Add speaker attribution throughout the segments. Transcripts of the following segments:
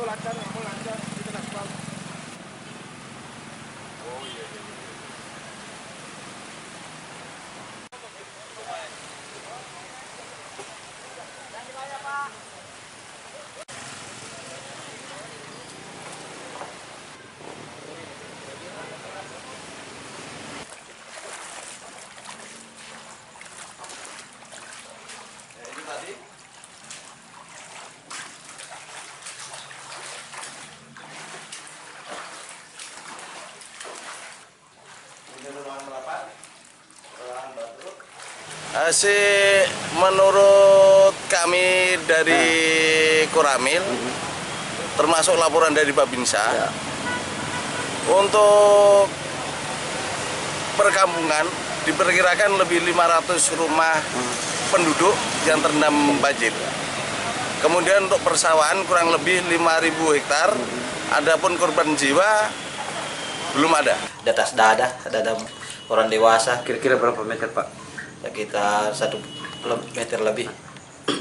Speaker 1: lancar, nggak mau lancar, kita aspal. Oh iya.
Speaker 2: Ini tadi menurut kami dari Koramil, termasuk laporan dari Babinsa, untuk perkampungan diperkirakan lebih 500 rumah penduduk yang terendam banjir. Kemudian untuk persawahan kurang lebih 5.000 hektar. Adapun korban jiwa belum ada.
Speaker 3: Di atas dada, dada orang dewasa.
Speaker 4: Kira-kira berapa meter, Pak?
Speaker 3: Sekitar 1 meter lebih.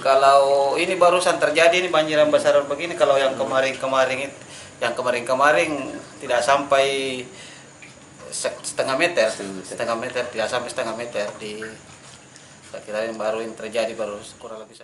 Speaker 3: Kalau ini barusan terjadi ini banjir yang besar begini, kalau yang kemarin tidak sampai setengah meter, tidak sampai setengah meter di. Saya kira yang baru ini terjadi baru kurang lebih